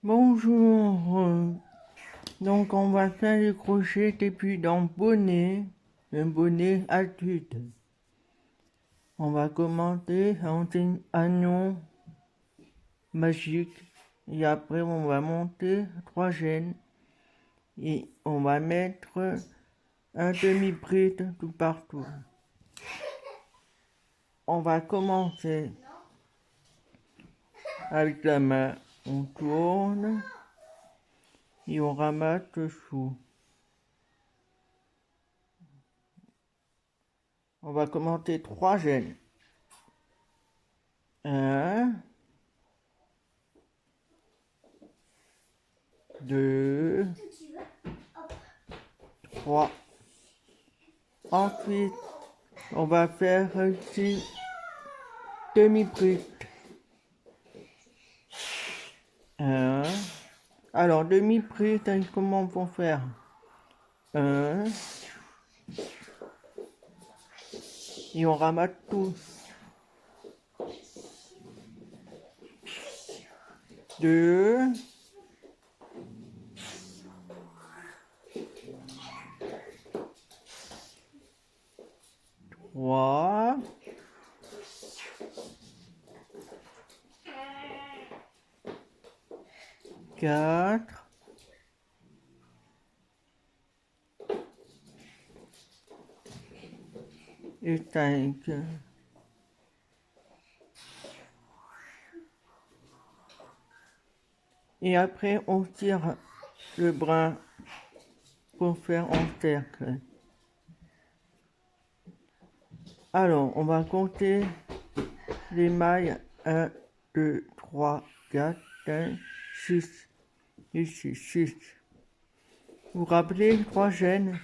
Bonjour. Donc, on va faire les crochets depuis dans bonnet, le bonnet adulte. On va commencer un anneau magique et après on va monter 3 chaînes et on va mettre un demi-bride tout partout. On va commencer avec la main, on tourne et on ramasse dessous. On va commencer 3 chaînes. 1, 2, 3. Ensuite, on va faire ici demi-bride. 1. Alors, demi-bride, comment on va faire? 1. Et on ramasse tout. 2. 3. 4. Et 5. Et après, on tire le brin pour faire un cercle. Alors, on va compter les mailles. 1, 2, 3, 4, 5, 6. Ici, 6. Vous vous rappelez 3 chaînes?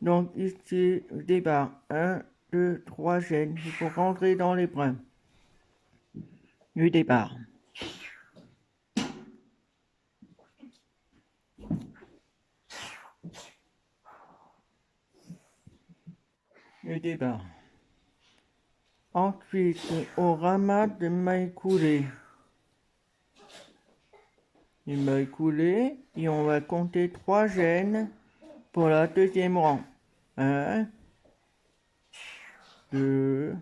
Donc ici, au départ, 1, 2, 3 chaînes. Il faut rentrer dans les brins du départ. Le départ. Ensuite, on ramasse des mailles coulées. Les mailles coulées, et on va compter 3 chaînes pour la deuxième rang. 1, 2,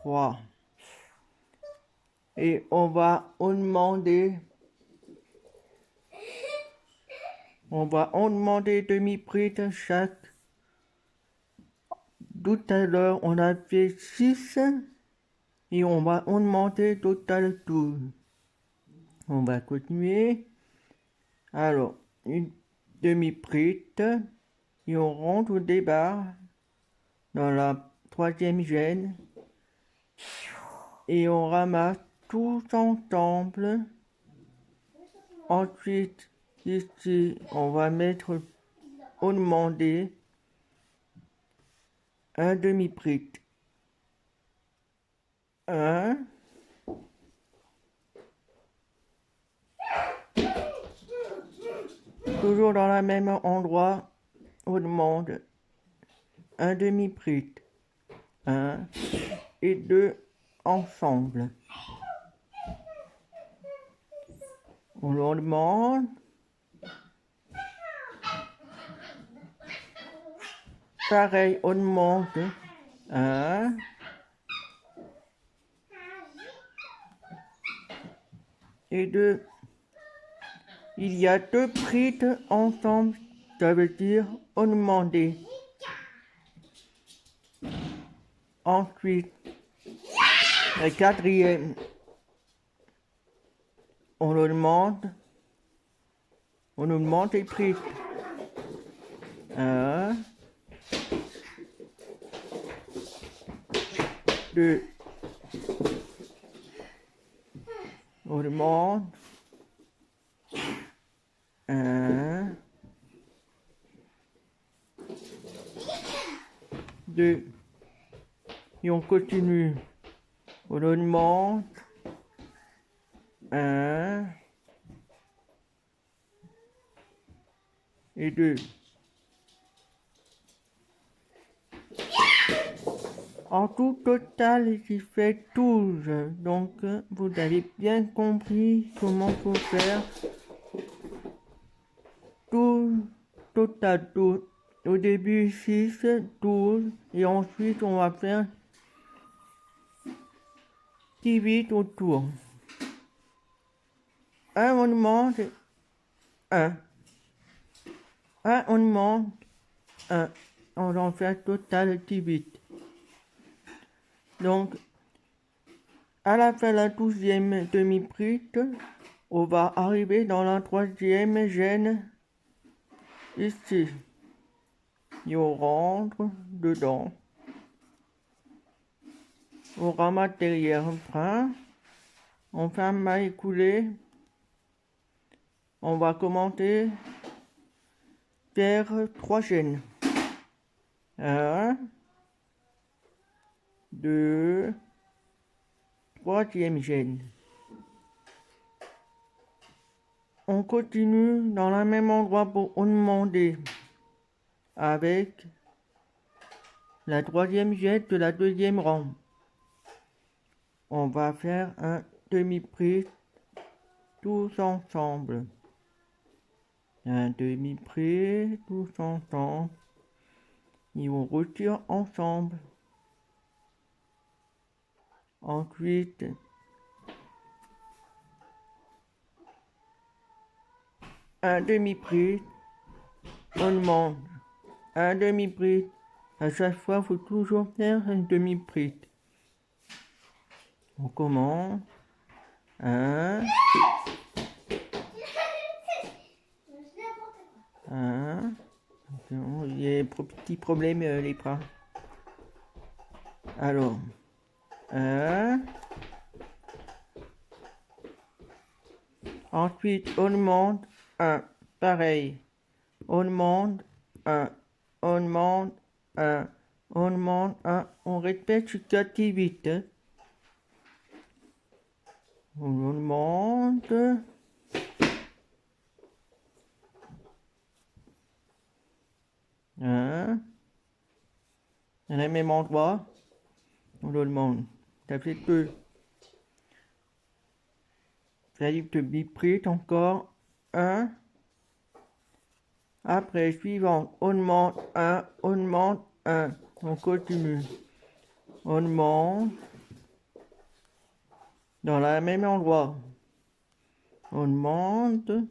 3. Et on va augmenter demi-bride chaque. Tout à l'heure, on a fait 6 et on va augmenter total tout. On va continuer. Alors, une demi-bride et on rentre au départ dans la troisième chaîne et on ramasse tous ensemble. Ensuite, ici, on va mettre augmenter un demi-bride. 1, toujours dans le même endroit, on demande un demi-bride. 1 et 2 ensemble. On leur demande. Pareil, on monte. 1 et 2. Il y a 2 brides ensemble, ça veut dire augmenter. Ensuite, la quatrième, on augmente les brides. 1, 2, on augmente. 1, 2, et on continue. On augmente. 1 et 2. En tout total, il fait 12. Donc, vous avez bien compris comment faut faire. 12, total 12. Au début 6, 12. Et ensuite, on va faire 18 autour. Un, on demande 1. Un, on demande 1. On va en faire total 18. Donc, à la fin de la 12e demi-brite, on va arriver dans la 3e gêne ici. Et on rentre dedans. On ramasse derrière un frein. On fait un maille écoulé. On va commencer faire 3 chaînes. 1, 2, 3e chaîne. On continue dans le même endroit pour demander avec la 3e chaîne de la 2e rang. On va faire un demi-prise tous ensemble. Un demi-prise tous ensemble. Et on retire ensemble. Ensuite, un demi-prise, on demande un demi-prise. À chaque fois, il faut toujours faire un demi-prise. On commence. 1, 1. Il y a un petit problème les bras. Alors, 1. Ensuite, on demande 1. Pareil. On demande 1. On demande 1. On demande 1. On répète jusqu'à 18. On demande. À le même endroit. On le demande. Ça fait 2. Ça dit que biprite encore 1. Après, suivant, on demande 1, on demande 1. On continue. On demande dans le même endroit. On demande.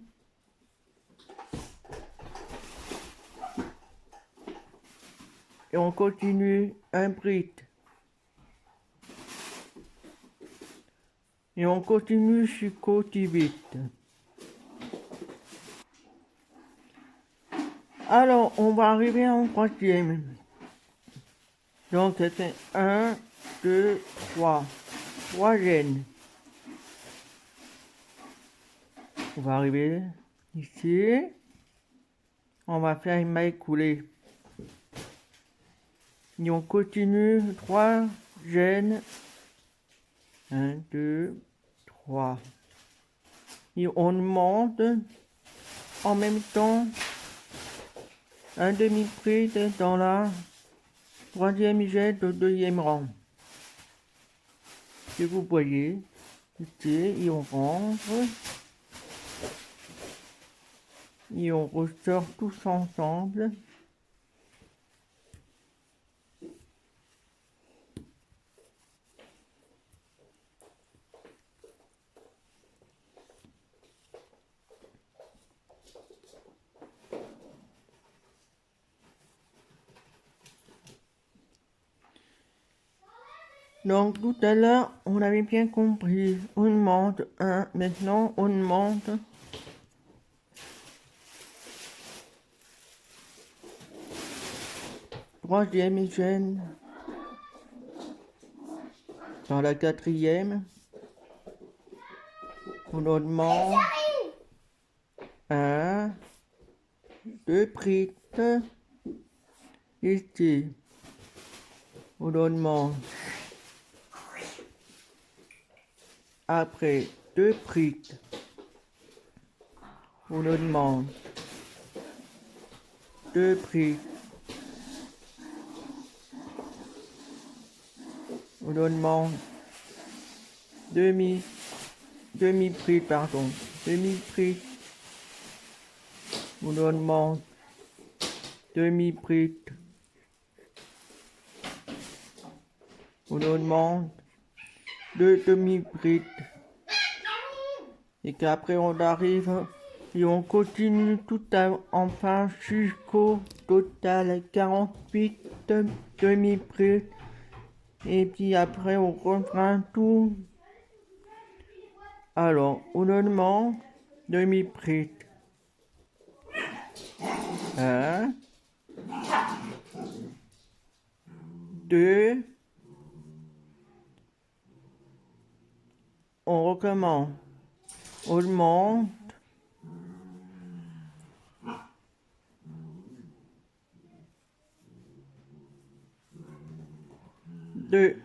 Et on continue un brit. Et on continue jusqu'au 18. Alors, on va arriver en 3e. Donc, c'était 1, 2, 3. 3 gènes. On va arriver ici. On va faire une maille coulée. Et on continue 3 gènes. 1, 2, 3. Et on monte en même temps un demi-prise dans la 3e gêne de 2e rang. Que vous voyez ici, et on rentre. Et on ressort tous ensemble. Donc tout à l'heure, on avait bien compris. On monte 1, maintenant on monte 3e gêne dans la 4e. On demande 1, 2 prises ici. On demande après 2 prises. On demande 2 prises on demande demi-prite, pardon, demi-prite, on demande demi-prite, on demande deux demi-prites, et qu'après on arrive et on continue tout enfin jusqu'au total 48 demi-prites, et puis après on refera tout. Alors, on demande demi-prite. 1, 2, on recommence. On demande 2.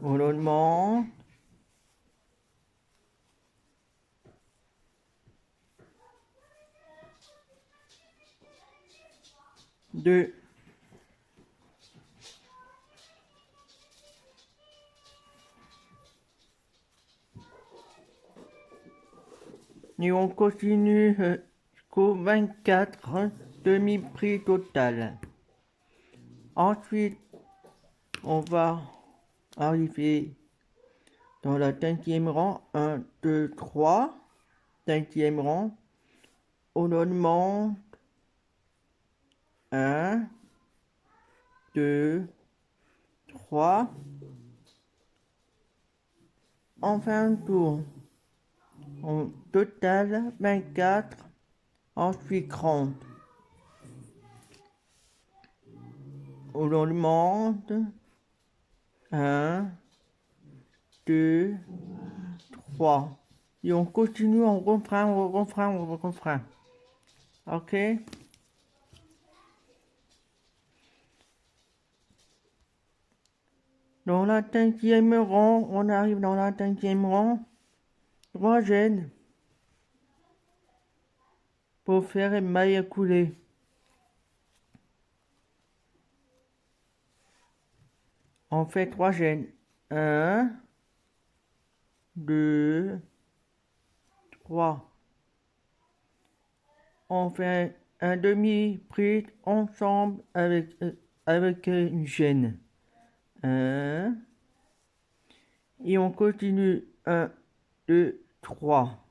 On demande 2. Et on continue jusqu'au 24 demi-prix total. Ensuite, on va arriver dans la 5e rang. 1, 2, 3. 5e rang. On demande 1, 2, 3. On fait un tour. En total, 24. Ensuite, 30. On demande 1, 2, 3. Et on continue, on refrain. Ok? Dans la 5e rang, on arrive dans la 5e rang. 3 gènes pour faire une maille à couler. On fait 3 gènes. 1, 2, 3. On fait un demi-prix ensemble avec une chaîne. 1. Et on continue. 1, 2, 3.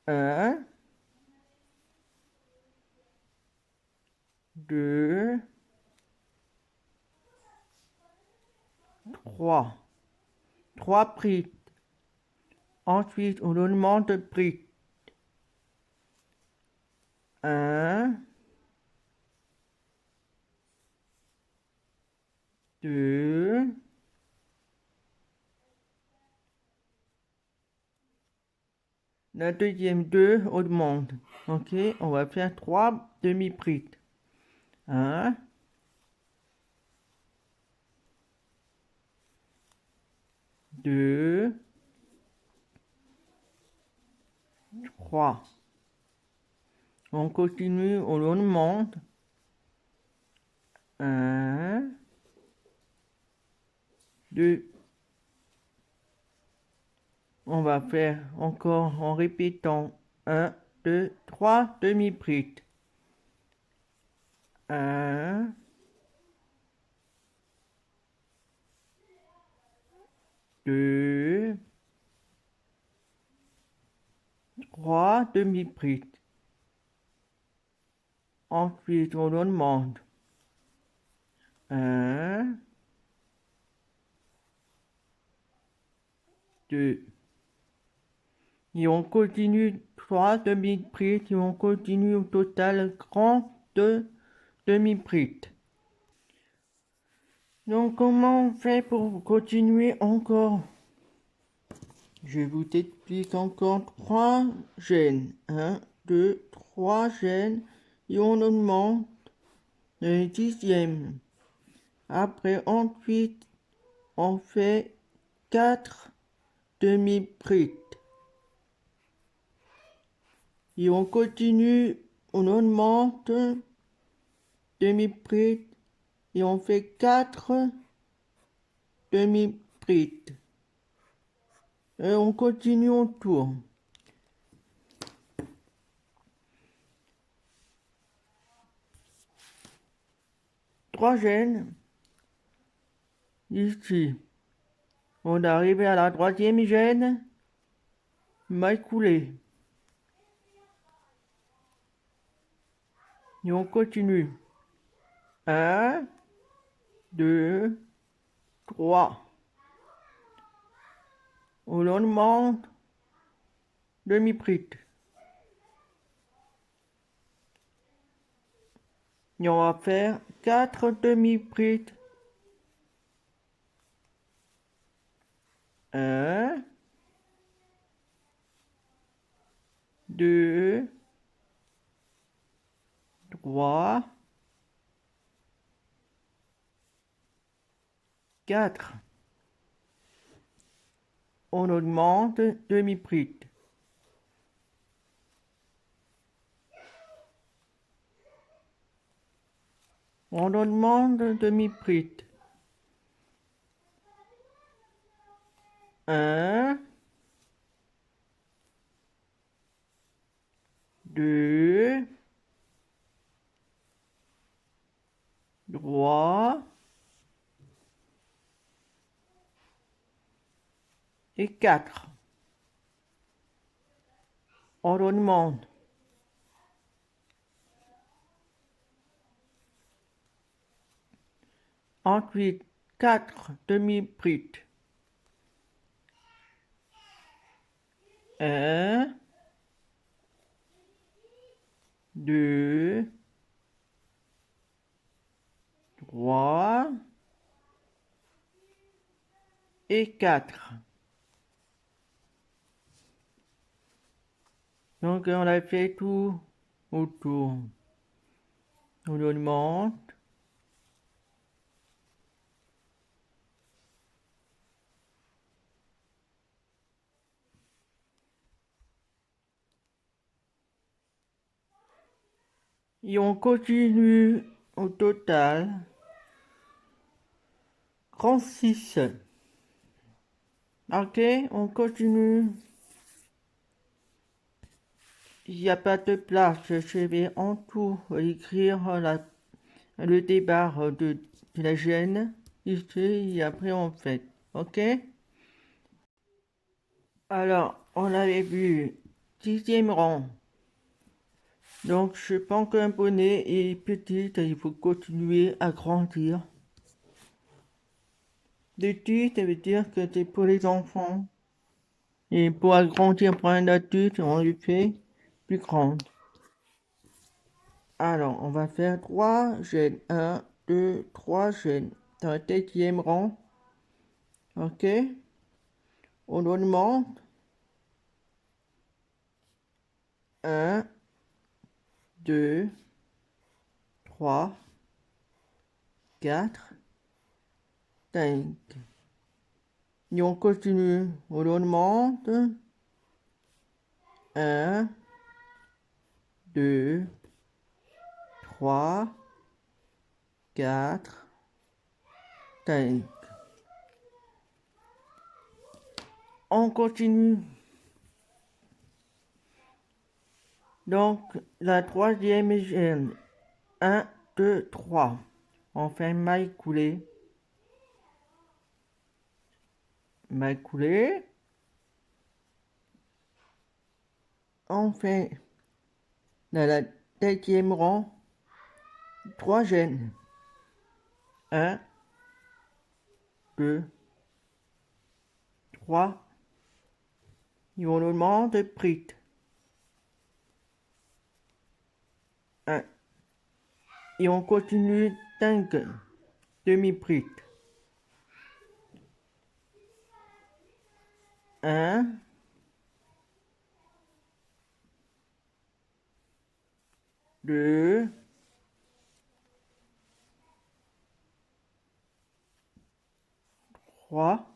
1, 2, 3. 3 prises. Ensuite, on demande de prises. 1, 2, la deuxième 2, on demande. Ok, on va faire 3 demi-prises. 1, 2, 3. On continue, on demande. 1, 2. On va faire encore en répétant 1, 2, 3 demi-prises. 1, 2, 3 demi-prises. Ensuite, on demande 1, 2. Et on continue 3 demi-prises et on continue au total 32 demi-prises. Donc comment on fait pour continuer encore? Je vous explique encore 3 gènes. 1, 2, 3 gènes et on augmente le 10e. Après, ensuite, on fait 4 demi-prises. Et on continue, on augmente demi-bride et on fait 4 demi-brides. Et on continue, on tourne. Trois chaînes. Ici. On est arrivé à la troisième chaîne. Maille coulée. Et on continue. 1, 2, 3. On augmente demi-bride. Et on va faire 4 demi-brides. 1, 2, 3, 4. On augmente demi-bride. On augmente demi-bride. 1, 2, 3 et 4. On augmente. Ensuite, 4 demi-brides. 1, 2, 3 et 4. Donc on a fait tout autour. On augmente. Et on continue au total 36. Ok, on continue. Il n'y a pas de place, je vais en tout écrire le départ de la chaîne ici et après on fait. Ok? Alors, on avait vu 10e rang. Donc, je pense qu'un bonnet est petit, il faut continuer à grandir. Petit, ça veut dire que c'est pour les enfants. Et pour agrandir pour un adulte, on le fait plus grande. Alors, on va faire 3 chaînes. 1, 2, 3 chaînes. Dans le 10e rang. Ok? On augmente. 1, 2, 3, 4, 5. Et on continue. On augmente. 1, 2, 3, 4, 5. On continue. Donc, la troisième chaîne. 1, 2, 3. On fait maille coulée. Maille coulée. On fait dans la 10e rang 3 chaînes. 1, 2, 3. Et on augmente de bride. 1. Et on continue 5 demi-brides. 1, 2, 3,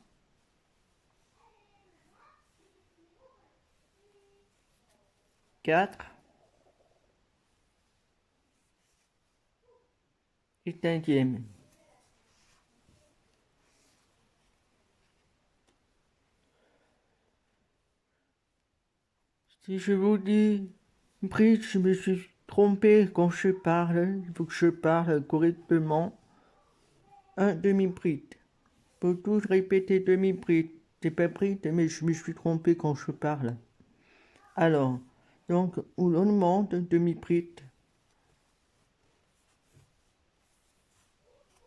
4 et 5e. Si je vous dis bridge, je me suis trompé quand je parle. Il faut que je parle correctement. Un demi-bridge. Faut tous répéter demi-bridge. C'est pas bridge, mais je me suis trompé quand je parle. Alors, donc, on demande demi-bridge.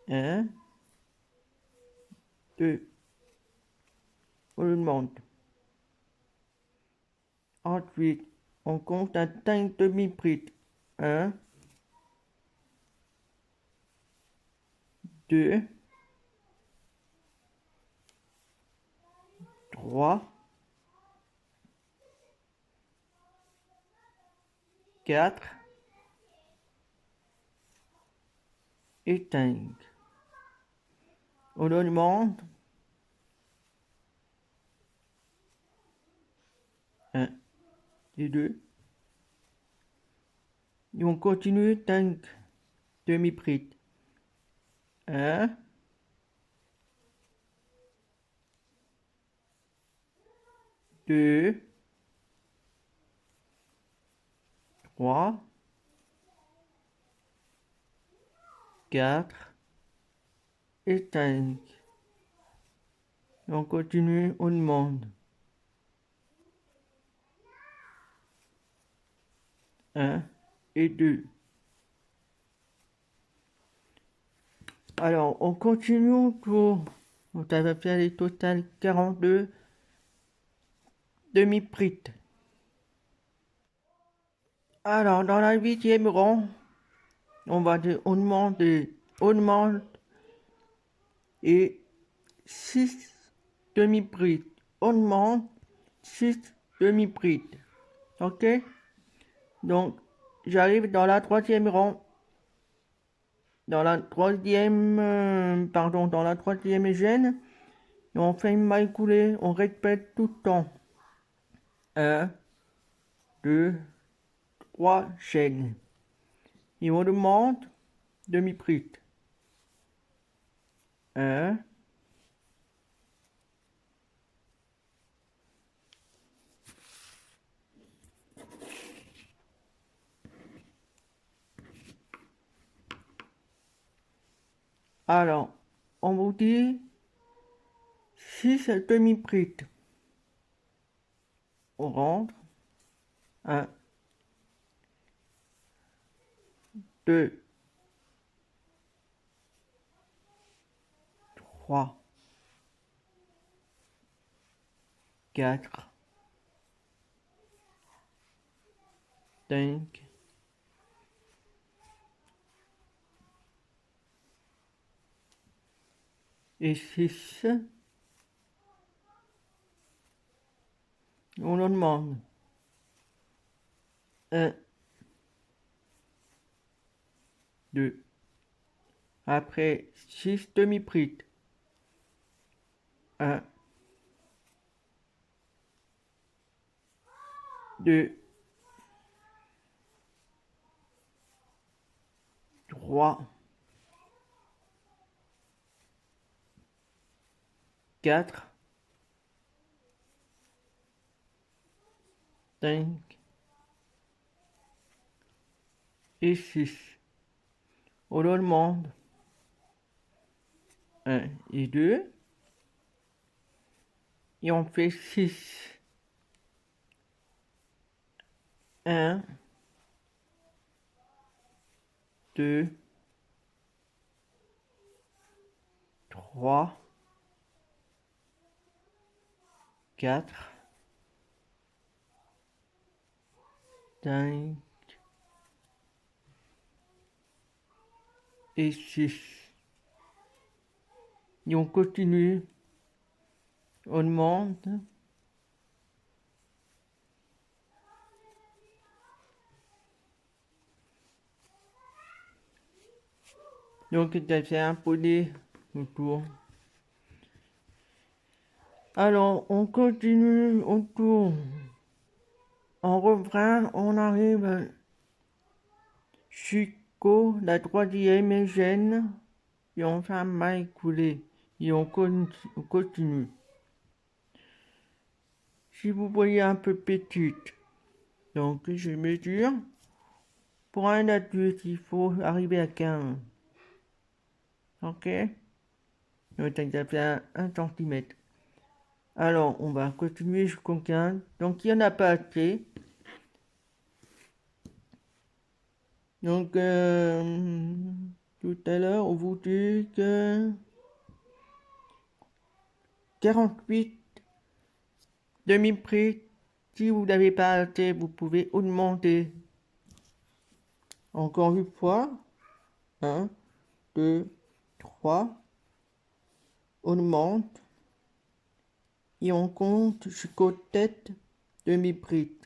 1, 2. On demande. Ensuite, on compte à 5 demi-bridge. 1, 2, 3, 4 et 5. On demande 1 et 2. Et on continue 5 demi-bridge. 1, 2, 3, 4 et 5. Et on continue, on demande 1 et 2. Alors, on continue pour... On va faire les total 42 demi-bridge. Alors, dans la 8e rang, on demande et 6 demi-bridge. On demande 6 demi-bridge. Ok? Donc, j'arrive dans la 3e rang. Dans la 3e gêne. Et on fait une maille coulée. On répète tout le temps. 1, 2, 3 chaînes. Et on demande demi-bridge. 1, 'Alors, on vous dit 6 demi-bridge. On rentre. 1, 2, 3, 4, 5, et 6. On en demande 1, 2. Après 6 demi-bridge. 1, 2, 3, 4, 5 et 6. On leur demande 1 et 2. Et on fait 6. 1, 2, 3, 4, 5 et 6. Et on continue. On monte. Donc, ça fait un poney autour. Alors, on continue, on tourne. En refrain, on arrive jusqu'au la troisième gêne et on fait un mal écoulé et on continue. Si vous voyez un peu petite, donc je mesure. Pour un adulte, il faut arriver à 15. Ok? Donc ça fait 1 centimètre. Alors, on va continuer jusqu'au 15. Donc, il n'y en a pas assez. Donc, tout à l'heure, on vous dit que 48 demi-prix. Si vous n'avez pas assez, vous pouvez augmenter. Encore une fois. 1, 2, 3. Augmente. Et on compte jusqu'aux têtes demi-prix.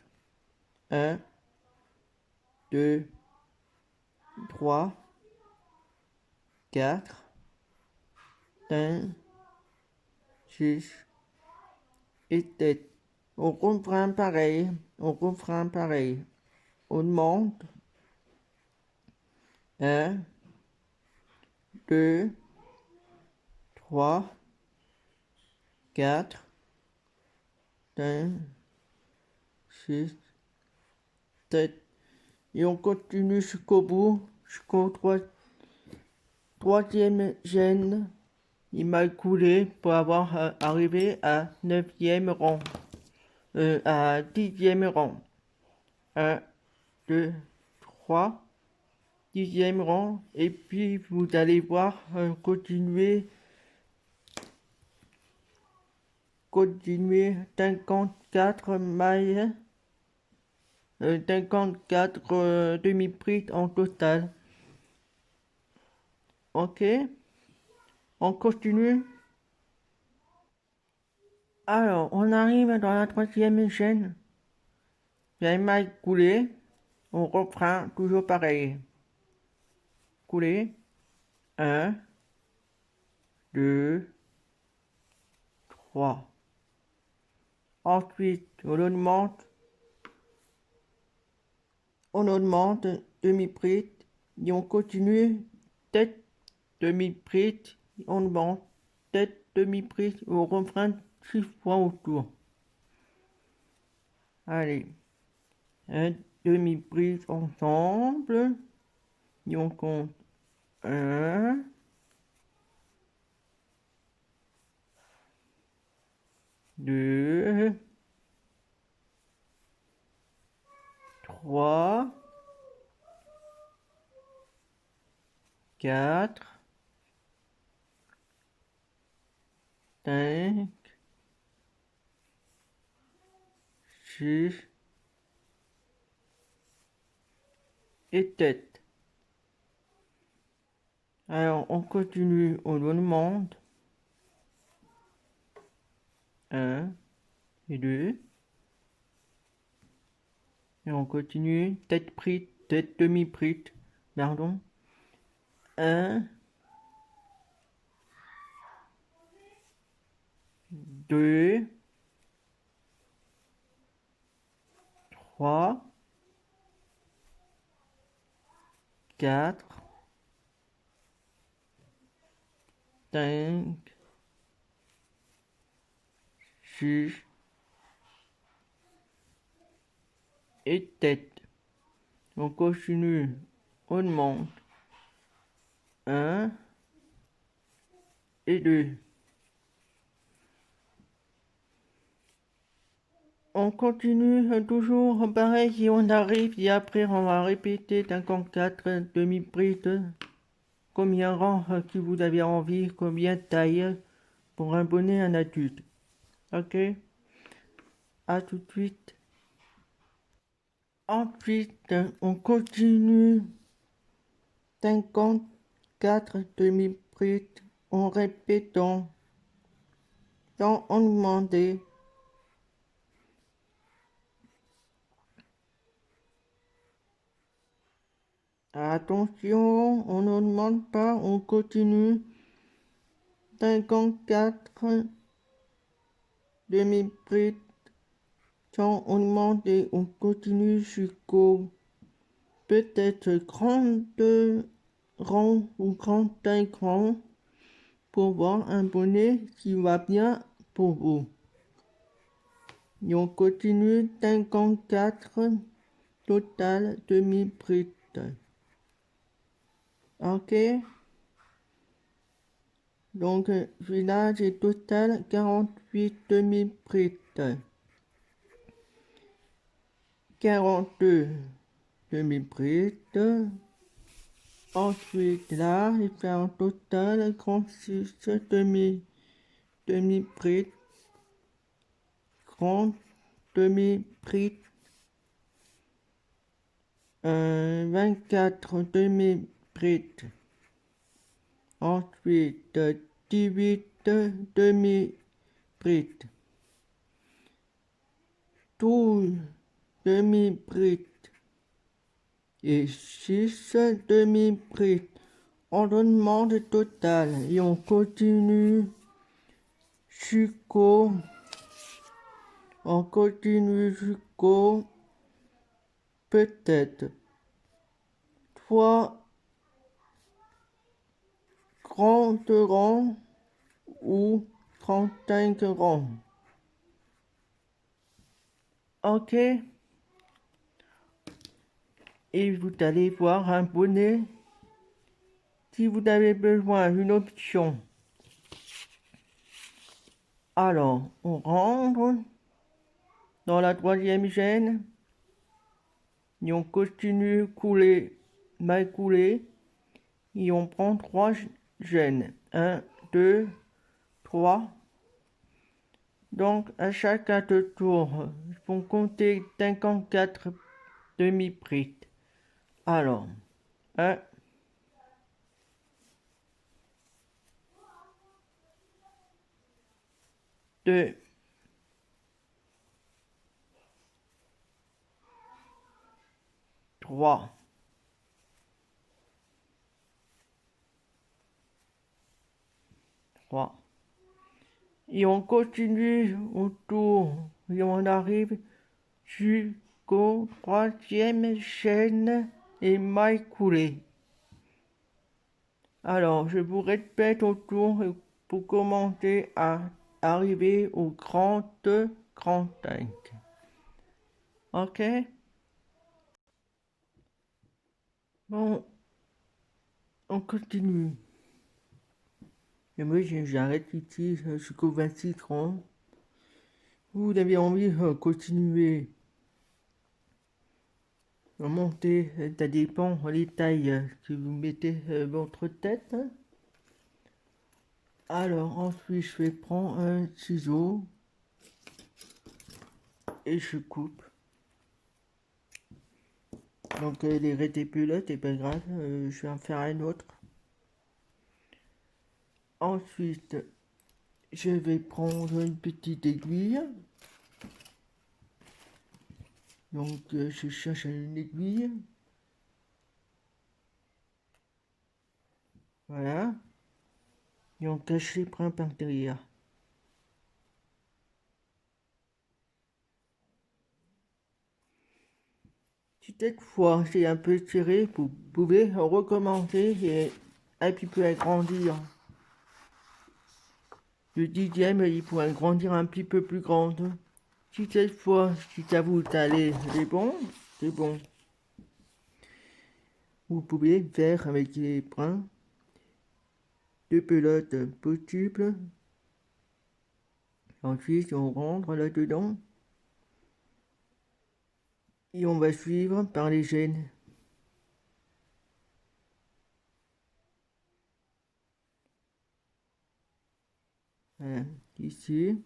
1, 2, 3, 4, 5, 6 et 7. On refrain pareil, on refrain pareil. On monte. 1, 2, 3, 4, 5, 6, 7. Et on continue jusqu'au bout, jusqu'au troisième gène. Il m'a coulé pour avoir arrivé à 9e rang. À 10e rang. 1, 2, 3, 10e rang. Et puis vous allez voir continuer 54 mailles, 54 demi-prises en total. Ok, on continue. Alors, on arrive dans la troisième chaîne. J'ai une maille coulée. On reprend toujours pareil. Coulée. 1, 2, 3. Ensuite, on augmente demi-prise et on continue tête demi-prise, on augmente tête demi-prise et on refrain 6 fois autour. Allez, un demi-prise ensemble et on compte 1, 2, 3, 4, 5, 6 et 7. Alors, on continue, on augmente 1 et 2. Et on continue, tête prise, tête demi-prise, pardon. 1, 2, 3, 4, 5, 6 et tête. On continue, on monte 1 et 2. On continue toujours pareil et on arrive et après on va répéter 54 demi-prises. Combien rang que vous avez envie, combien taille pour un bonnet un adulte. Ok, à tout de suite. Ensuite, on continue 54 demi-prises en répétant sans augmenter. Attention, on n'augmente pas, on continue 54 demi-prises sans augmenter, on continue jusqu'au peut-être 30 rangs ou 35 rangs pour voir un bonnet qui va bien pour vous. Et on continue 54 total demi-bride. Ok? Donc, là, j'ai total 48 demi-brides. 42 demi-brides. Ensuite, là, j'ai fait un total 36 demi-brides. 30 demi-brides. 24 demi-brides. Ensuite, 18 demi-brides. 12 demi-brides. Et 6 demi-brides. On demande total et on continue jusqu'au peut-être 3 grands rangs ou 35 rangs. Ok? Et vous allez voir un bonnet. Si vous avez besoin d'une option, alors on rentre dans la troisième chaîne et on continue couler, mal couler et on prend 3 chaînes. 1, 2, 3. Donc à chaque 4 tours, il faut compter 54 demi-brides. Alors, 1, 2, 3, 3. Et on continue autour et on arrive jusqu'au troisième chaîne et maille coulée. Alors, je vous répète autour pour commencer à arriver au 35. Ok? Bon, on continue. Et moi, j'arrête ici jusqu'au 26 ans. Vous avez envie de continuer à monter, ça dépend des tailles que vous mettez votre tête. Alors, ensuite, je vais prendre un ciseau et je coupe. Donc, les réticulotes, c'est pas grave, je vais en faire un autre. Ensuite, je vais prendre une petite aiguille. Donc, je cherche une aiguille. Voilà. Et on cache les brins par derrière. Si toutefois c'est un peu tiré, vous pouvez recommencer et un petit peu agrandir. Le 10e, il faut agrandir un petit peu plus grande. Si cette fois, si ça vous allait, c'est bon. Vous pouvez faire avec les brins deux pelotes possibles. Ensuite, on rentre là-dedans et on va suivre par les chaînes. Voilà, ici.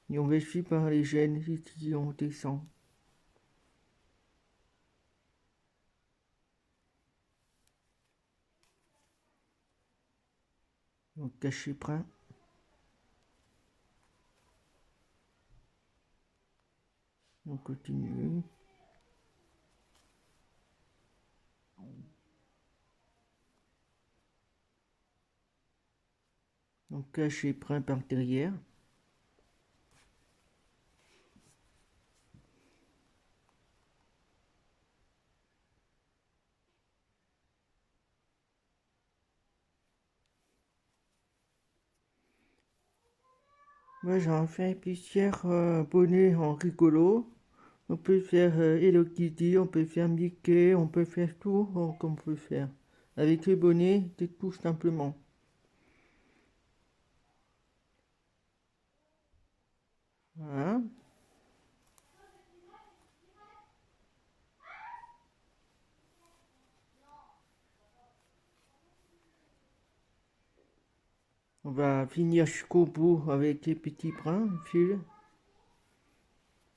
Et on va suivre par les chaînes. Ici, on descend. On cache les brins. On continue. On cache les brins par derrière. Moi, j'en fais plusieurs bonnets en rigolo. On peut faire Hello Kitty, on peut faire Mickey, on peut faire tout qu'on peut faire. Avec les bonnets, c'est tout simplement. Voilà. On va finir jusqu'au bout avec les petits brins, fil.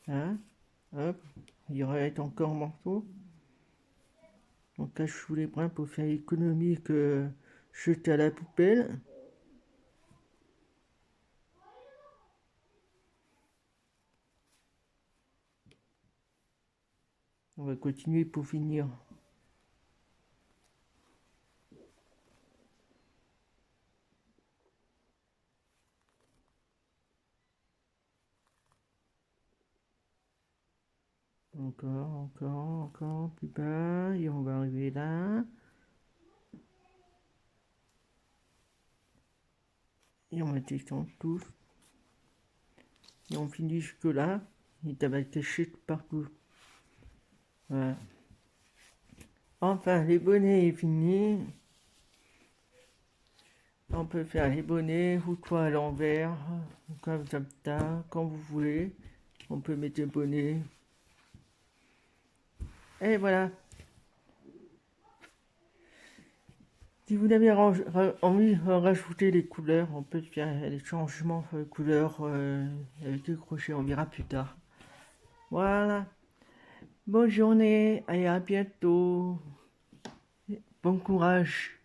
Hein? Hop. Il y aurait encore un morceau. On cache sous les brins pour faire l'économie que jeter à la poubelle. On va continuer pour finir. Encore, plus bas. Et on va arriver là. Et on va descendre tous. Et on finit jusque là. Et ça va cacher partout. Voilà. Enfin, les bonnets est fini. On peut faire les bonnets ou quoi à l'envers, comme ça, quand vous voulez. On peut mettre les bonnets. Et voilà. Si vous avez envie de rajouter les couleurs, on peut faire des changements de couleurs avec les crochets, on verra plus tard. Voilà. Bonne journée et à bientôt. Bon courage.